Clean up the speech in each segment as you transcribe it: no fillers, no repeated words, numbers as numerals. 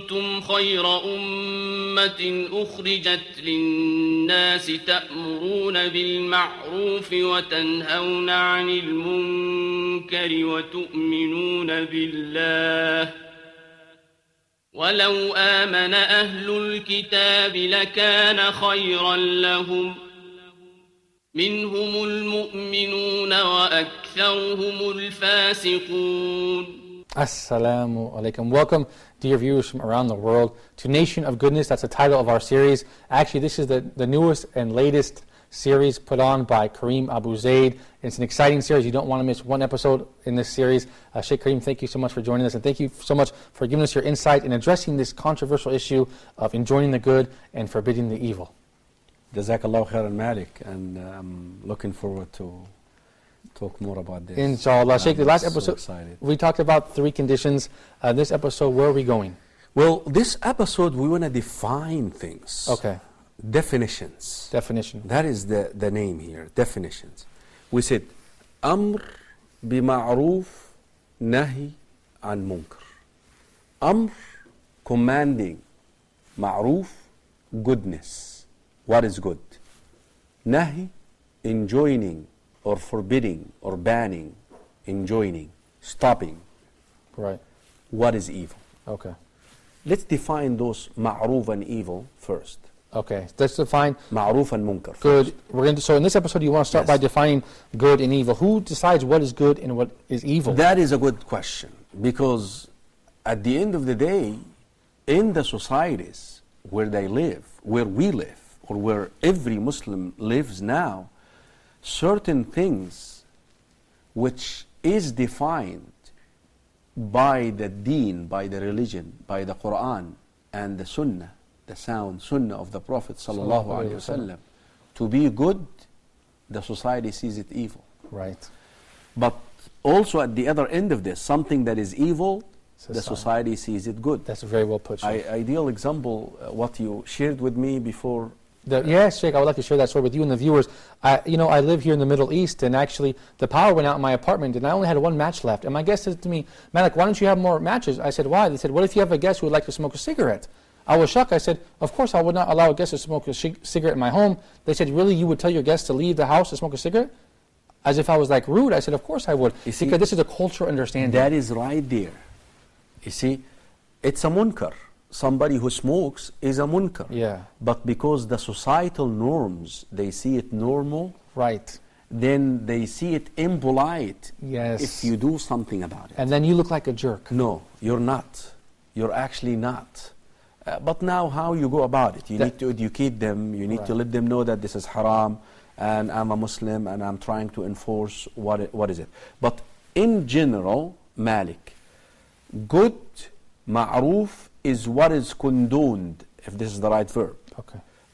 كنتم خير أمة أخرجت للناس تأمرون بالمعروف وتنهون عن المنكر وتؤمنون بالله ولو آمن أهل الكتاب لكان خيرا لهم منهم المؤمنون وأكثرهم الفاسقون. Assalamu alaikum. Welcome, dear viewers from around the world, to Nation of Goodness. That's the title of our series. Actually, this is the newest and latest series put on by Karim AbuZaid. It's an exciting series. You don't want to miss one episode in this series. Sheikh Karim, thank you so much for joining us, and thank you so much for giving us your insight in addressing this controversial issue of enjoining the good and forbidding the evil. Jazakallahu khairan Malik, and I'm looking forward to talk more about this. Inshallah. Sheikh, the last episode, we talked about 3 conditions. This episode, where are we going? Well, this episode, we want to define things. Okay. Definitions. Definition. That is the name here, definitions. We said, Amr bima'roof, nahi an munkar. Amr, commanding. Ma'roof, goodness. What is good? Nahi, enjoining, or forbidding, or banning, enjoining, stopping. Right. What is evil? Okay. Let's define those ma'roof and evil first. Okay. Let's define ma'roof and munkar. Good. We're going to. So in this episode, you want to start by defining good and evil. Who decides what is good and what is evil? That is a good question, because at the end of the day, in the societies where they live, where we live, or where every Muslim lives now, certain things which is defined by the deen, by the religion, by the Quran and the Sunnah, the sound Sunnah of the Prophet sallallahu alaihi wasallam, to be good, the society sees it evil. Right. But also at the other end of this, something that is evil, the society sees it good. That's very well put. Ideal example, what you shared with me before. Yes, Sheikh, I would like to share that story with you and the viewers. I live here in the Middle East, and actually the power went out in my apartment, and I only had 1 match left. And my guest said to me, Malik, why don't you have more matches? I said, why? They said, what if you have a guest who would like to smoke a cigarette? I was shocked. I said, of course I would not allow a guest to smoke a cigarette in my home. They said, really, you would tell your guests to leave the house to smoke a cigarette? As if I was like rude. I said, of course I would. Because this is a cultural understanding. That is right there. You see, it's a munkar. Somebody who smokes is a munkar. Yeah. But because the societal norms, they see it normal. Right. Then they see it impolite. Yes. If you do something about it. And then you look like a jerk. No, you're not. You're actually not. But now how you go about it? You need to educate them. You need to let them know that this is haram, and I'm a Muslim, and I'm trying to enforce what is it. But in general, Malik, good, ma'roof, is what is condoned, if this is the right verb,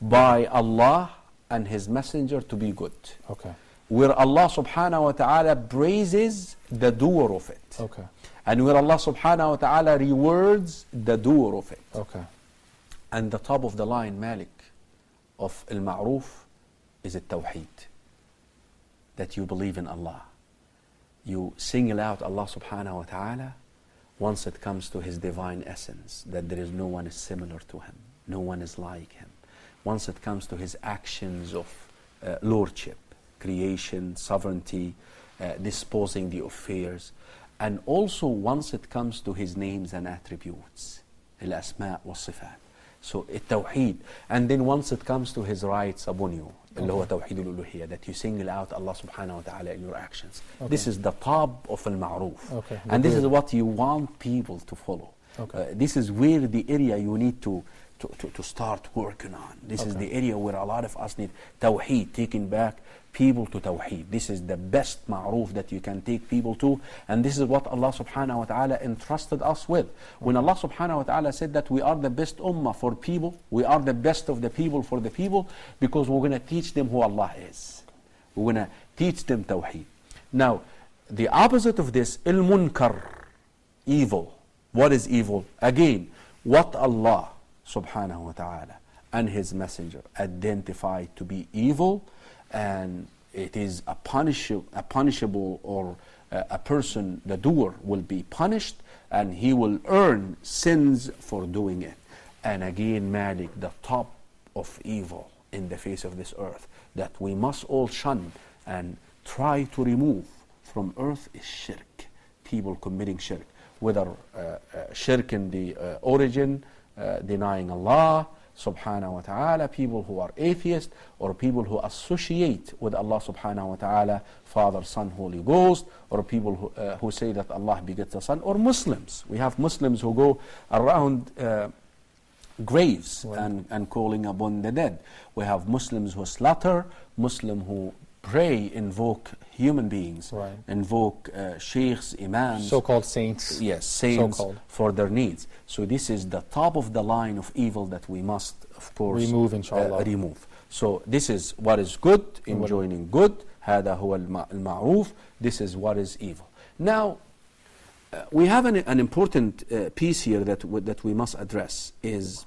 by Allah and His Messenger to be good. Okay. Where Allah subhanahu wa ta'ala praises the doer of it. Okay. And where Allah subhanahu wa ta'ala rewards the doer of it. Okay. And the top of the line, Malik, of al-ma'roof is al-tawheed. That you believe in Allah. You single out Allah subhanahu wa ta'ala once it comes to His divine essence, that there is no one is similar to Him, no one is like Him. Once it comes to His actions of lordship, creation, sovereignty, disposing the affairs, and also once it comes to His names and attributes, al-asma' wa-sifat. So it-tawheed. And then once it comes to His rights upon you, that you single out Allah subhanahu wa ta'ala in your actions. This is the top of al-ma'roof. And this is what you want people to follow. This is where the area you need to start working on. This is the area where a lot of us need tawheed, taking back people to tawheed. This is the best ma'roof that you can take people to, and this is what Allah subhanahu wa ta'ala entrusted us with. When Allah subhanahu wa ta'ala said that we are the best ummah for people, we are the best of the people for the people, because we're going to teach them who Allah is. We're going to teach them tawheed. Now, the opposite of this, al-munkar, evil. What is evil? Again, what Allah subhanahu wa ta'ala and His Messenger identified to be evil, and it is a punishable, or a person, the doer, will be punished, and he will earn sins for doing it. And again, Malik, the top of evil in the face of this earth that we must all shun and try to remove from earth is shirk. People committing shirk, whether shirk in the origin, denying Allah subhanahu wa ta'ala, people who are atheists, or people who associate with Allah subhanahu wa ta'ala, Father, Son, Holy Ghost, or people who say that Allah begets a son, or Muslims. We have Muslims who go around graves and calling upon the dead. We have Muslims who slaughter, Muslims who pray, invoke human beings, invoke sheikhs, imams, so-called saints. Yes, saints for their needs. So this is the top of the line of evil that we must, of course, remove, inshallah. Remove. So this is what is good, enjoining good. هذا هو المعروف. This is what is evil. Now, we have an important piece here that we must address is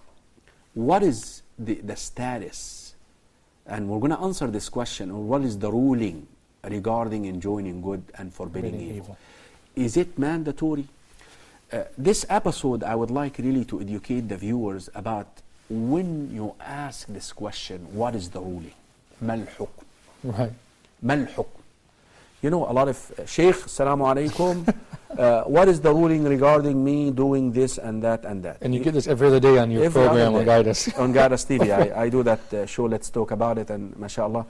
what is the status, and we're going to answer this question, or what is the ruling regarding enjoining good and forbidding evil. Is it mandatory? This episode I would like really to educate the viewers about when you ask this question, what is the ruling? ما الحكم? Right. ما الحكم? You know, a lot of Sheikh, Assalamu alaikum, what is the ruling regarding me doing this and that and that? And you get this every other day on your program on Guidance. On Guidance TV. I do that show, Let's Talk About It, and mashallah.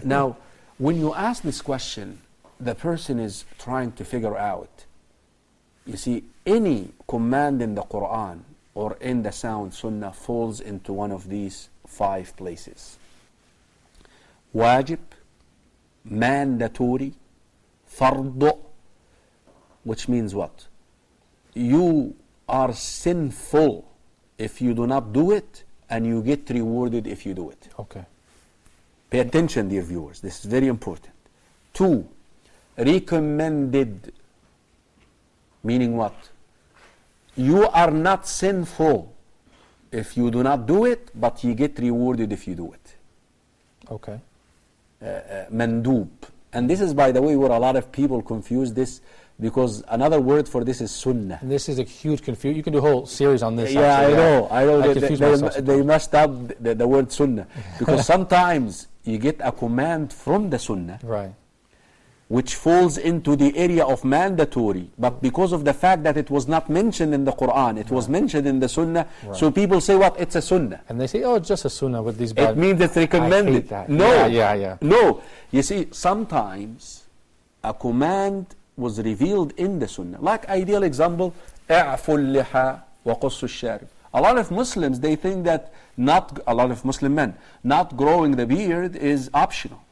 Now, when you ask this question, the person is trying to figure out, you see, any command in the Quran or in the sound Sunnah falls into one of these 5 places. Wajib, mandatory, fard, which means what? You are sinful if you do not do it, and you get rewarded if you do it. Okay. Pay attention, dear viewers. This is very important. 2, recommended, meaning what? You are not sinful if you do not do it, but you get rewarded if you do it. Okay. Mandub. And this is, by the way, where a lot of people confuse this, because another word for this is sunnah. And this is a huge confusion. You can do a whole series on this. Yeah, actually. I know. They messed up the word sunnah. Because sometimes you get a command from the sunnah, right, which falls into the area of mandatory, but because of the fact that it was not mentioned in the Quran, it was mentioned in the Sunnah, so people say, what? It's a Sunnah. And they say, oh, it's just a Sunnah with these It means it's recommended. I hate that. No, yeah. No. You see, sometimes a command was revealed in the Sunnah. Like ideal example, اعفوا اللحى وقصوا الشارب. A lot of Muslims, they think that a lot of Muslim men, not growing the beard is optional.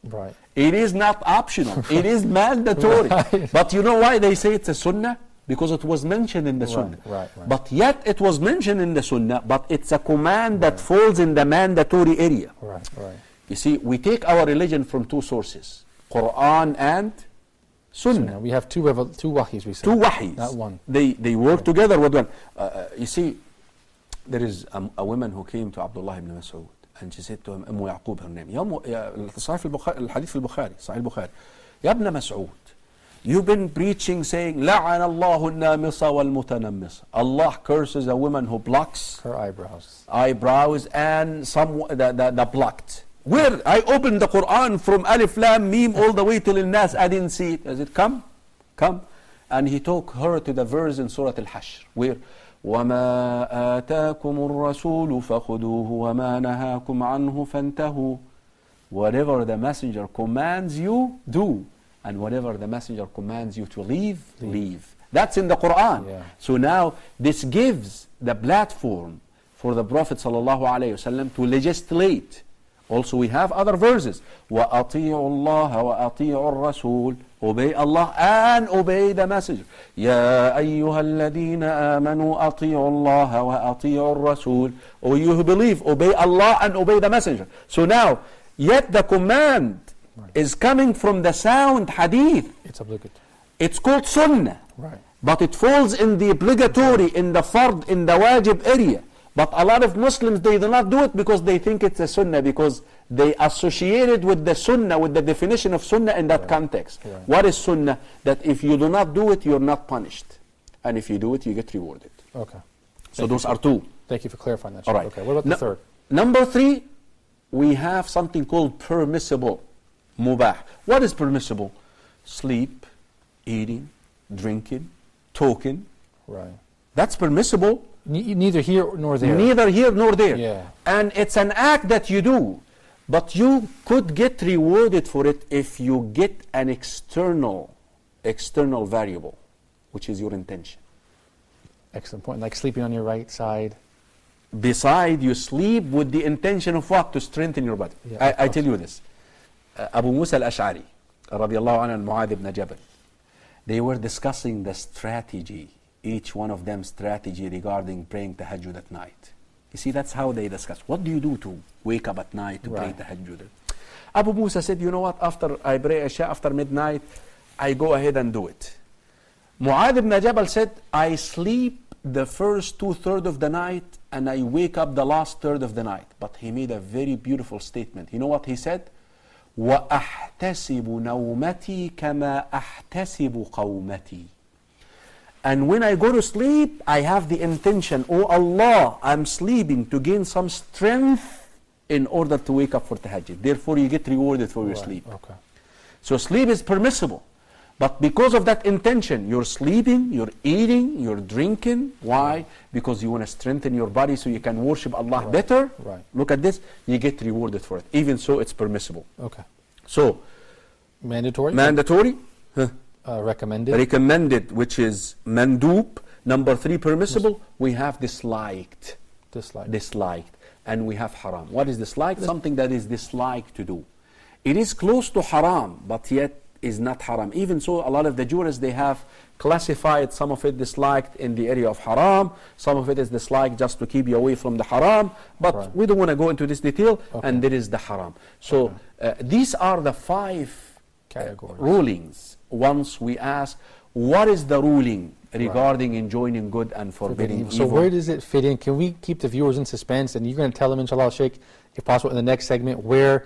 Right. It is not optional. It is mandatory. Right. But you know why they say it's a sunnah? Because it was mentioned in the sunnah. Right. But yet it was mentioned in the sunnah, but it's a command that falls in the mandatory area. Right. You see, we take our religion from 2 sources, Quran and Sunnah. We have 2 wahis, we say. 2 wahis. Not one. They work together with one. You see, there is a woman who came to Abdullah ibn Mas'ud, and she said to him, Yaqub, her name. الحديث في البخاري, صحيح البخاري. يا ابن مسعود, you've been preaching saying, لعن الله النامصة والمتنمصة. Allah curses a woman who blocks her eyebrows and the blocked. Where? I opened the Quran from Alif Lam Mim all the way till Nas. I didn't see it. Does it come? And he took her to the verse in Surah Al-Hashr, where وَمَا آتَاكُمُ الرَّسُولُ فَخُذُوهُ وَمَا نَهَاكُمْ عَنْهُ فَانْتَهُوا. Whatever the messenger commands you, do. And whatever the messenger commands you to leave. That's in the Quran. Yeah. So now this gives the platform for the Prophet ﷺ to legislate. Also we have other verses. وَأَطِيعُوا اللَّهَ وَأَطِيعُوا الرَّسُولَ. Obey Allah and obey the messenger. يَا أَيُّهَا الَّذِينَ آمَنُوا أَطِيعُوا اللَّهَ وَأَطِيعُوا الرَّسُولَ. O you who believe, obey Allah and obey the messenger. So now, yet the command is coming from the sound hadith. It's obligatory. It's called sunnah. Right. But it falls in the obligatory, in the fard, in the wajib area. But a lot of Muslims, they do not do it because they think it's a sunnah, because they associate it with the sunnah, with the definition of sunnah in that context. Right. What is sunnah? That if you do not do it, you're not punished. and if you do it, you get rewarded. Okay. So those are two. Thank you for clarifying that. All right. Okay. What about the third? Number 3, we have something called permissible, mubah. What is permissible? Sleep, eating, drinking, talking. Right. That's permissible. Neither here nor there. Neither here nor there. Yeah. And it's an act that you do, but you could get rewarded for it if you get an external variable, which is your intention. Excellent point. Like sleeping on your right side. Beside, you sleep with the intention of what? To strengthen your body. Yeah, I tell you this. Abu Musa al-Ash'ari, radiallahu anhu, and Mu'adh ibn Jabal, they were discussing the strategy, each one of them strategy regarding praying tahajjud at night. You see, that's how they discuss. What do you do to wake up at night to pray tahajjud? Abu Musa said, you know what, after I pray Isha, after midnight, I go ahead and do it. Mu'adh ibn Jabal said, I sleep the first 2/3 of the night and I wake up the last third of the night. But he made a very beautiful statement. You know what he said? وَأَحْتَسِبُ نَوْمَتِي كَمَا أَحْتَسِبُ قَوْمَتِي. And when I go to sleep, I have the intention, oh Allah, I'm sleeping to gain some strength in order to wake up for tahajjud. Therefore, you get rewarded for your sleep. Okay. So sleep is permissible. But because of that intention, you're sleeping, you're eating, you're drinking. Why? Because you want to strengthen your body so you can worship Allah better. Right. Look at this, you get rewarded for it. Even so, it's permissible. Okay. So, mandatory? Mandatory. Recommended? Recommended, which is mandub. Number 3, permissible. We have disliked. Disliked. And we have haram. What is disliked? Something that is disliked to do. It is close to haram, but yet is not haram. Even so, a lot of the jurists, they have classified some of it disliked in the area of haram, some of it is disliked just to keep you away from the haram, but we don't want to go into this detail, and there is the haram. So these are the 5 categories. Rulings. Once we ask, what is the ruling regarding enjoining good and forbidding evil? So where does it fit in? Can we keep the viewers in suspense? And you're going to tell them, inshallah, Sheikh, if possible, in the next segment, where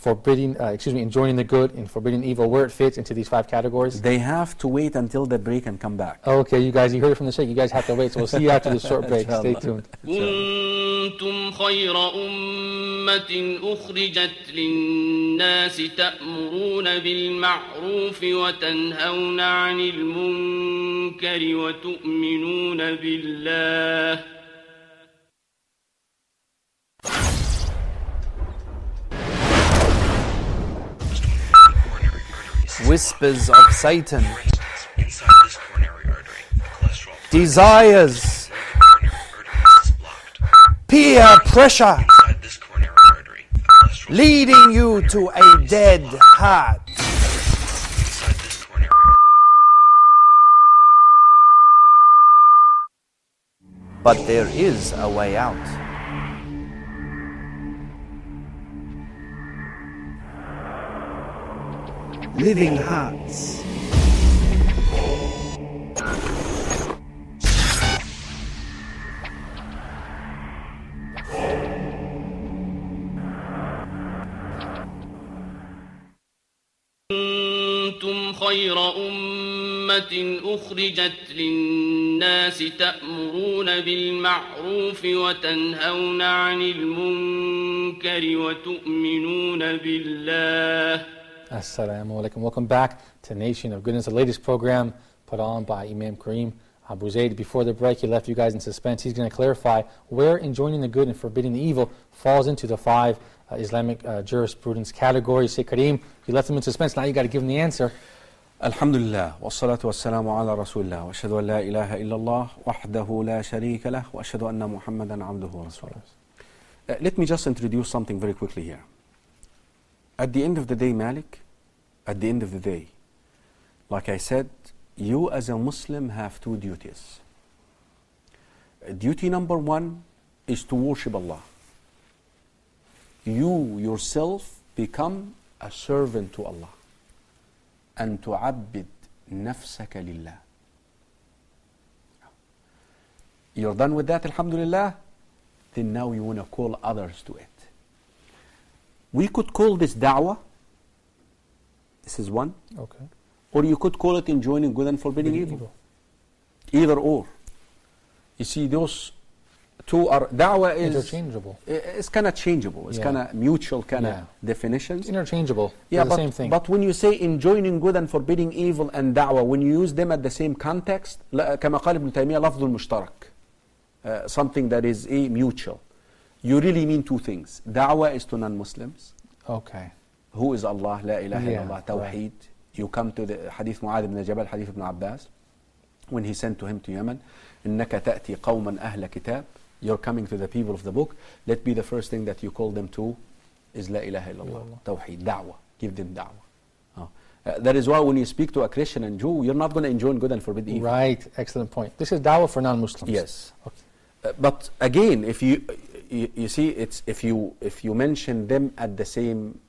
enjoining the good and forbidding evil, where it fits into these 5 categories? They have to wait until the break and come back. Okay, you guys, you heard it from the Sheikh. You guys have to wait. So we'll see you after this short break. Stay tuned. كنتم خير أمة أخرجت للناس تأمرون بالمعروف وتنهون عن المنكر وتؤمنون بالله. Whispers of Satan, desires, peer pressure, leading you to a dead heart. But there is a way out. Living Hearts. كنتم خير أمة أخرجت للناس تأمرون بالمعروف وتنهون عن المنكر وتؤمنون بالله. Assalamu alaikum. Welcome back to Nation of Goodness, the latest program put on by Imam Karim, AbuZaid. Before the break, he left you guys in suspense. He's going to clarify where enjoining the good and forbidding the evil falls into the 5 Islamic jurisprudence categories. Say, Karim, you left him in suspense. Now you got to give him the answer. Alhamdulillah, wassalatu wassalamu ala rasulillah, wa ashhadu an la ilaha illallah, wahdahu la sharika lah, wa ashhadu anna Muhammadan abduhu wa rasuluh. Let me just introduce something very quickly here. At the end of the day, Malik, at the end of the day, like I said, you as a Muslim have 2 duties. Duty number 1 is to worship Allah. You yourself become a servant to Allah. أن تعبد نفسك لله. You're done with that, alhamdulillah. Then now you want to call others to it. We could call this da'wah. This is one. Okay. Or you could call it enjoining good and forbidding evil. Either or. You see, those two are, da'wah is interchangeable. It's kind of changeable. It's kind of mutual kind of definitions. It's interchangeable. Yeah, the same thing. But when you say enjoining good and forbidding evil and da'wah, when you use them at the same context, كما قال ابن تيمية لفظ المشترك, something that is mutual. You really mean two things. Da'wah is to non-Muslims. Okay. Who is Allah? La ilaha illallah. Tawheed. You come to the hadith Mu'adh ibn Jabal, hadith ibn Abbas, when he sent to him to Yemen, إنك تأتي قوما أهل كتاب. You're coming to the people of the book. Let be the first thing that you call them to is La ilaha illallah. Tawheed. Da'wah. Give them da'wah. That is why when you speak to a Christian and Jew, you're not going to enjoin good and forbid evil. Right. Excellent point. This is da'wah for non-Muslims. Yes. Okay. But again, if you see, it's if you mention them at the same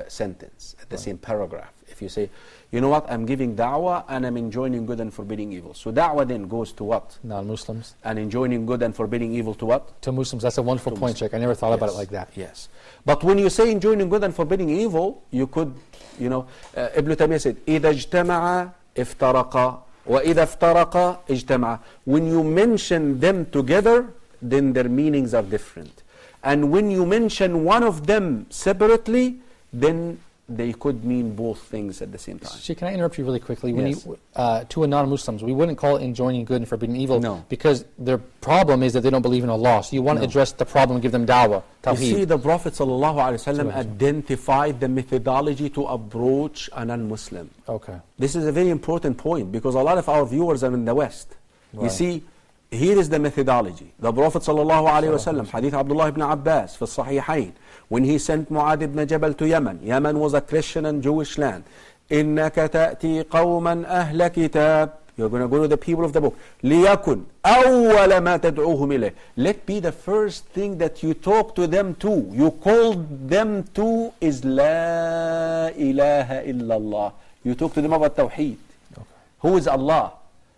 sentence, at the same paragraph. If you say, you know what, I'm giving da'wah and I'm enjoining good and forbidding evil. So da'wah then goes to what? Non-Muslims. And enjoining good and forbidding evil to what? To Muslims. That's a wonderful point, Sheikh. I never thought about it like that. Yes. But when you say enjoining good and forbidding evil, you could, you know, Ibn Taymiyyah said, إِذَا اجْتَمَعَ افترقا وَإِذَا افترقا اجْتَمَعَ. When you mention them together, then their meanings are different. And when you mention one of them separately, then they could mean both things at the same time. Sheikh, can I interrupt you really quickly? Yes. When you, to a non-Muslims, we wouldn't call it enjoining good and forbidding evil. No. Because their problem is that they don't believe in Allah. So you want to address the problem, give them da'wah, tawheed. You see, the Prophet ﷺ identified the methodology to approach a non-Muslim. Okay. This is a very important point because a lot of our viewers are in the West. Right. You see, here is the methodology. The Prophet ﷺ, Hadith Abdullah ibn Abbas, في الصحيحين, when he sent Mu'adh ibn Jabal to Yemen. Yemen was a Christian and Jewish land. إِنَّكَ تَأْتِي قَوْمًا أَهْلَ كِتَابٍ. You're going to go to the people of the book. لِيَكُنْ أَوَّلَ مَا تَدْعُوهُمْ إِلَيْهِ. Let be the first thing that you talk to them to, you call them to, is La ilaha illallah. You talk to them about Tawheed. Okay. Who is Allah?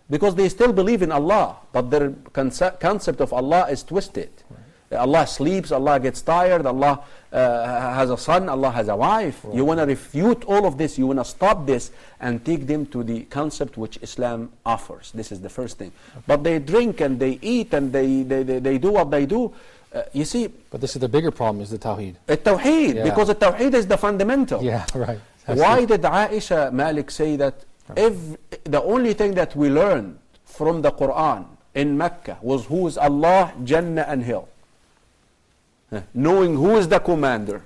Because they still believe in Allah, but their concept of Allah is twisted. Right. Allah sleeps, Allah gets tired, Allah has a son, Allah has a wife. Right. You want to refute all of this, you want to stop this and take them to the concept which Islam offers. This is the first thing. Okay. But they drink and they eat and they do what they do. You see. But this is the bigger problem, is the Tawheed. Tawheed, because the Tawheed is the fundamental. Yeah, right. Why did Aisha Malik say that? If the only thing that we learned from the Quran in Mecca was who is Allah, Jannah and Hell. Knowing who is the commander.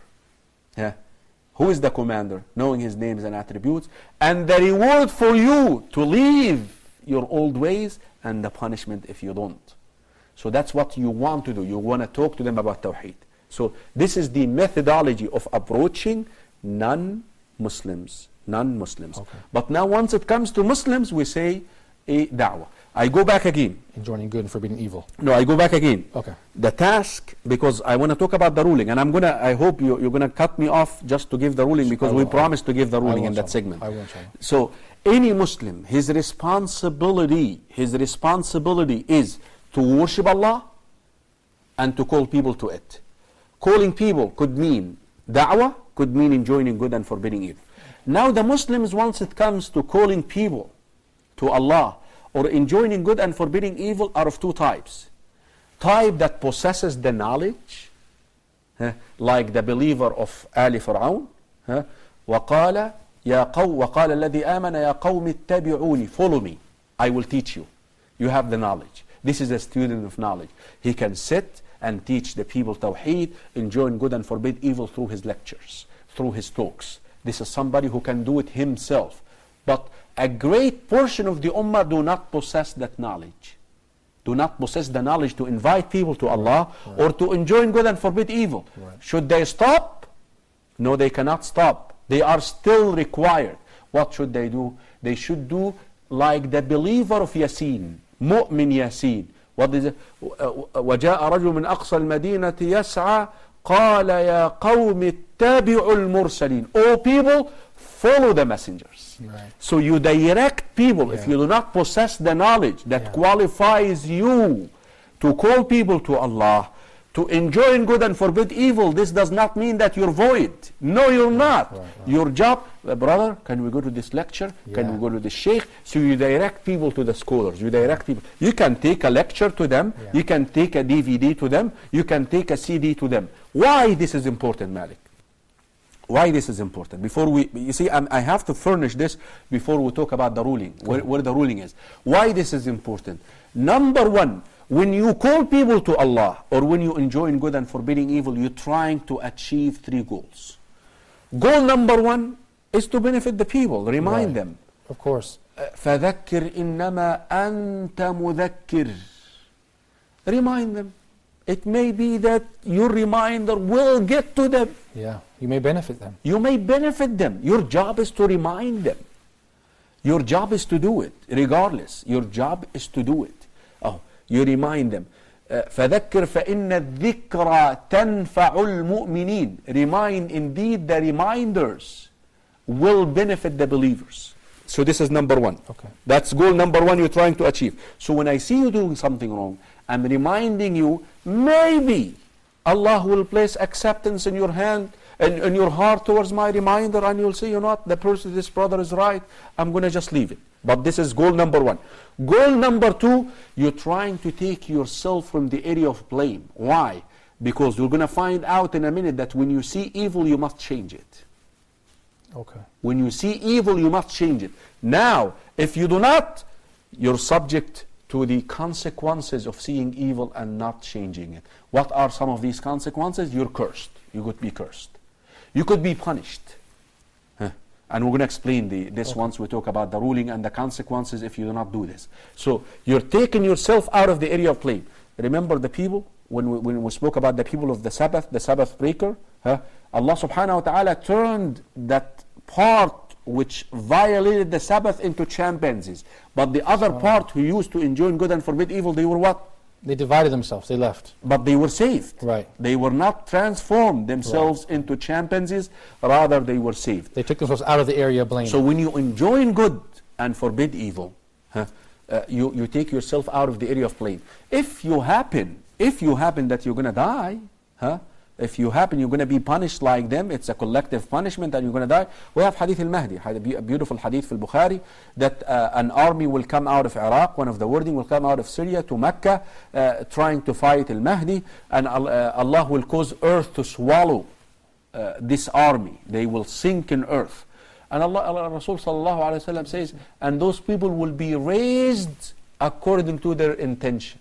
Who is the commander? Knowing his names and attributes. And the reward for you to leave your old ways and the punishment if you don't. So that's what you want to do. You want to talk to them about Tawheed. So this is the methodology of approaching non-Muslims. Okay. But now once it comes to Muslims, we say a da'wah. I go back again. Enjoining good and forbidding evil. No, I go back again. Okay. The task, because I want to talk about the ruling, and I hope you're going to cut me off just to give the ruling, because we promised to give the ruling in that segment. I will. So any Muslim, his responsibility is to worship Allah and to call people to it. Calling people could mean da'wah, could mean enjoining good and forbidding evil. Now the Muslims, once it comes to calling people to Allah or enjoining good and forbidding evil, are of two types. Type that possesses the knowledge, like the believer of Ali Fir'aun, وَقَالَ الَّذِي آمَنَ يَا قَوْمِ اتَّبِعُونِ. Follow me, I will teach you. You have the knowledge. This is a student of knowledge. He can sit and teach the people Tawheed, enjoin good and forbid evil through his lectures, through his talks. This is somebody who can do it himself. But a great portion of the Ummah do not possess that knowledge. Do not possess the knowledge to invite people to Allah or to enjoin good and forbid evil. Should they stop? No, they cannot stop. They are still required. What should they do? They should do like the believer of Yasin, Mu'min Yasin. What is it? وَجَاءَ رَجُلٌ مِنْ أَقْصَى الْمَدِينَةِ يَسْعَى قَالَ يَا قَوْمِ اتَّبِعُوا الْمُرْسَلِينَ. O people, follow the messengers. Right. So you direct people. If you do not possess the knowledge that qualifies you to call people to Allah, to enjoin good and forbid evil, this does not mean that you're void. No, you're not. Right. Your job, brother, can we go to this lecture? Can we go to the sheikh? So you direct people to the scholars. You direct people. You can take a lecture to them. You can take a DVD to them. You can take a CD to them. Why this is important, Malik? Why this is important? Before you see, I have to furnish this before we talk about the ruling, where the ruling is. Why this is important? Number one, when you call people to Allah, or when you enjoin good and forbidding evil, you're trying to achieve three goals. Goal number one is to benefit the people, remind them. Of course. فَذَكِّرْ إِنَّمَا أَنْتَ مُذَكِّرْ. Remind them. It may be that your reminder will get to them. Yeah, you may benefit them. You may benefit them. Your job is to remind them. Your job is to do it, regardless. Your job is to do it. Oh, you remind them. فَذَكِّرْ فَإِنَّ الذِّكْرَى تَنْفَعُ الْمُؤْمِنِينَ. Remind, indeed the reminders will benefit the believers. So this is number one. Okay. That's goal number one you're trying to achieve. So when I see you doing something wrong, I'm reminding you, maybe Allah will place acceptance in your hand and in your heart towards my reminder, and you'll say, you know what, this brother is right, I'm going to just leave it. But this is goal number one. Goal number two, you're trying to take yourself from the area of blame. Why? Because you're going to find out in a minute that when you see evil, you must change it. Okay. When you see evil, you must change it. Now, if you do not, you're subject to the consequences of seeing evil and not changing it. What are some of these consequences? You're cursed. You could be cursed. You could be punished. And we're going to explain this once we talk about the ruling and the consequences if you do not do this. So you're taking yourself out of the area of blame. Remember the people, when we spoke about the people of the Sabbath breaker, Allah subhanahu wa ta'ala turned that part which violated the Sabbath into chimpanzees. But the other part who used to enjoin good and forbid evil, they were what? They divided themselves, they left. But they were saved. Right. They were not transformed themselves into chimpanzees, rather they were saved. They took themselves out of the area of blame. So when you enjoin good and forbid evil, you take yourself out of the area of blame. If you happen that you're going to die, if you happen you're going to be punished like them, it's a collective punishment and you're going to die. We have Hadith al-Mahdi, a beautiful Hadith from Bukhari, that an army will come out of Iraq, one of the wording will come out of Syria to Mecca, trying to fight al-Mahdi, and Allah will cause earth to swallow this army. They will sink in earth. And Rasul sallallahu alayhi wa sallam says, and those people will be raised according to their intention.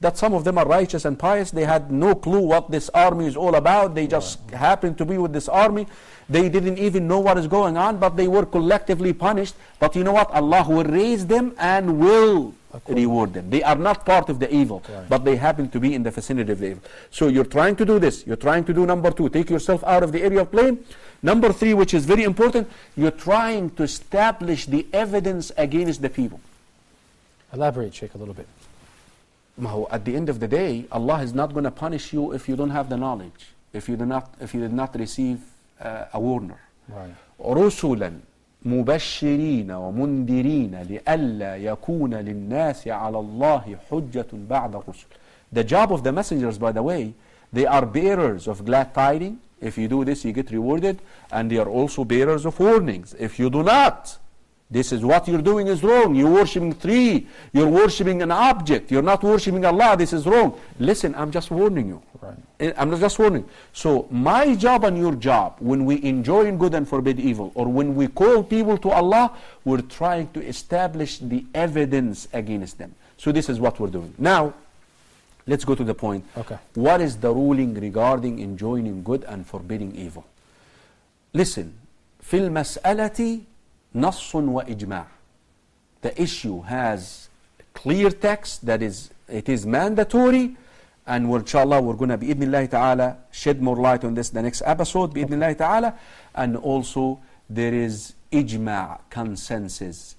That some of them are righteous and pious. They had no clue what this army is all about. They just happened to be with this army. They didn't even know what is going on, but they were collectively punished. But you know what? Allah will raise them and will reward them. They are not part of the evil, but they happen to be in the vicinity of the evil. So you're trying to do this. You're trying to do number two, take yourself out of the area of blame. Number three, which is very important, you're trying to establish the evidence against the people. Elaborate, Sheikh, a little bit. At the end of the day, Allah is not going to punish you if you don't have the knowledge, if you did not receive a warner. رسلا مبشرين ومنذرين لئلا يكون للناس على الله حجة بعد الرسل. The job of the messengers, by the way, they are bearers of glad tidings. If you do this, you get rewarded, and they are also bearers of warnings. If you do not, this is what you're doing is wrong. You're worshipping three. You're worshipping an object. You're not worshipping Allah. This is wrong. Listen, I'm just warning you. I'm just warning. So my job and your job, when we enjoin good and forbid evil, or when we call people to Allah, we're trying to establish the evidence against them. So this is what we're doing. Now, let's go to the point. What is the ruling regarding enjoining good and forbidding evil? Listen, في المسألة نص وإجماع. The issue has clear text, that is, it is mandatory, and inshallah we're going to بإذن الله تعالى shed more light on this the next episode بإذن الله تعالى. And also there is ijma', consensus.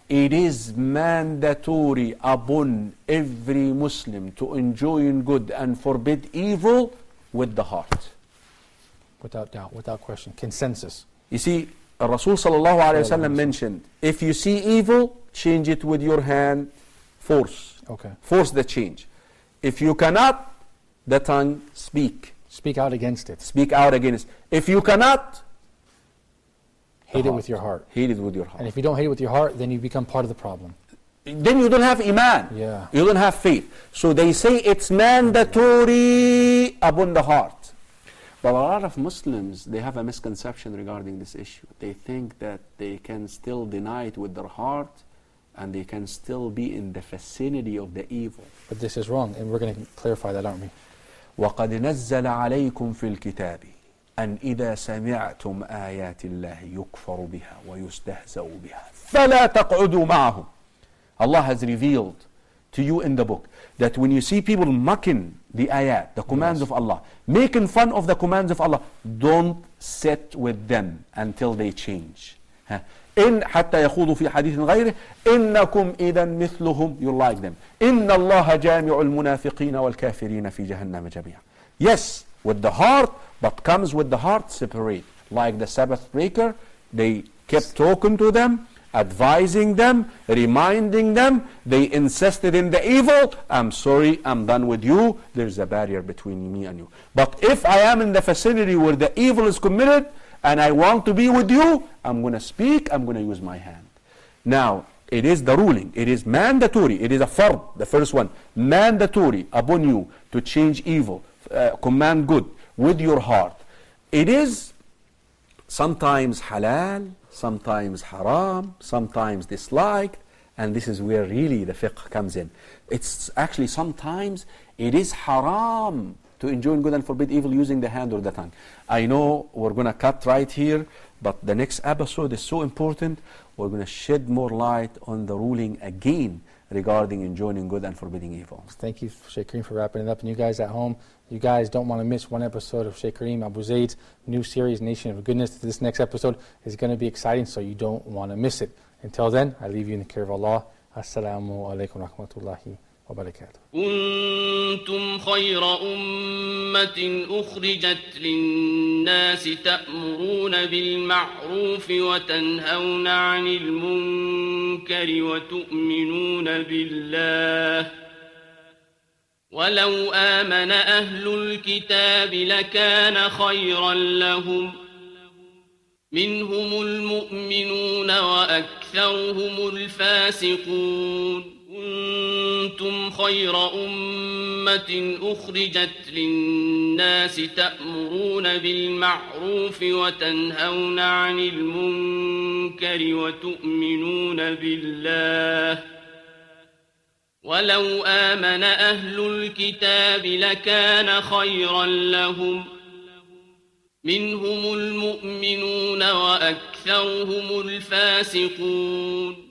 It is mandatory upon every Muslim to enjoin good and forbid evil with the heart. Without doubt, without question. Consensus. You see, Rasul sallallahu alayhi wa sallam mentioned, if you see evil, change it with your hand, force. Force the change. If you cannot, the tongue, speak. Speak out against it. Speak out against. If you cannot, hate it with your heart. Hate it with your heart. And if you don't hate it with your heart, then you become part of the problem. Then you don't have iman. Yeah. You don't have faith. So they say it's mandatory upon the heart. But a lot of Muslims, they have a misconception regarding this issue. They think that they can still deny it with their heart and they can still be in the vicinity of the evil. But this is wrong, and we're going to clarify that, aren't we? وَقَدْ نَزَّلَ عَلَيْكُمْ فِي الْكِتَابِ أَنْ إِذَا سَمِعْتُمْ آيَاتِ اللَّهِ يُكْفَرُ بِهَا وَيُسْتَهْزَأُ بِهَا فَلَا تَقْعُدُوا مَعَهُمْ. Allah has revealed to you in the book that when you see people mocking the ayat, the commands of Allah, making fun of the commands of Allah, don't sit with them until they change. إن حتى يخوضوا في حديث غيره إنكم إذا مثلهم. You like them. إن الله جامع المنافقين والكافرين في جهنم جميعا. Yes, with the heart, but comes with the heart separate. Like the Sabbath breaker, they kept talking to them, advising them, reminding them. They insisted in the evil. I'm sorry, I'm done with you. There's a barrier between me and you. But if I am in the vicinity where the evil is committed and I want to be with you, I'm going to speak, I'm going to use my hand. Now, it is the ruling. It is mandatory. It is a fard, the first one. Mandatory upon you to change evil, command good with your heart. It is sometimes halal, sometimes haram, sometimes disliked, and this is where really the fiqh comes in. It's actually sometimes it is haram to enjoin good and forbid evil using the hand or the tongue. I know we're going to cut right here, but the next episode is so important. We're going to shed more light on the ruling again regarding enjoining good and forbidding evil. Thank you, Sheikh Karim, for wrapping it up. And you guys at home, you guys don't want to miss one episode of Sheikh Karim AbuZaid's new series, Nation of Goodness. This next episode is going to be exciting, so you don't want to miss it. Until then, I leave you in the care of Allah. Assalamu alaikum wa rahmatullahi wa barakatuh. كنتم خير أمة أخرجت للناس تأمرون بالمعروف وتنهون عن المنكر وتؤمنون بالله ولو آمن أهل الكتاب لكان خيرا لهم منهم المؤمنون وأكثرهم الفاسقون كنتم خير أمة أخرجت للناس تأمرون بالمعروف وتنهون عن المنكر وتؤمنون بالله ولو آمن أهل الكتاب لكان خيرا لهم منهم المؤمنون وأكثرهم الفاسقون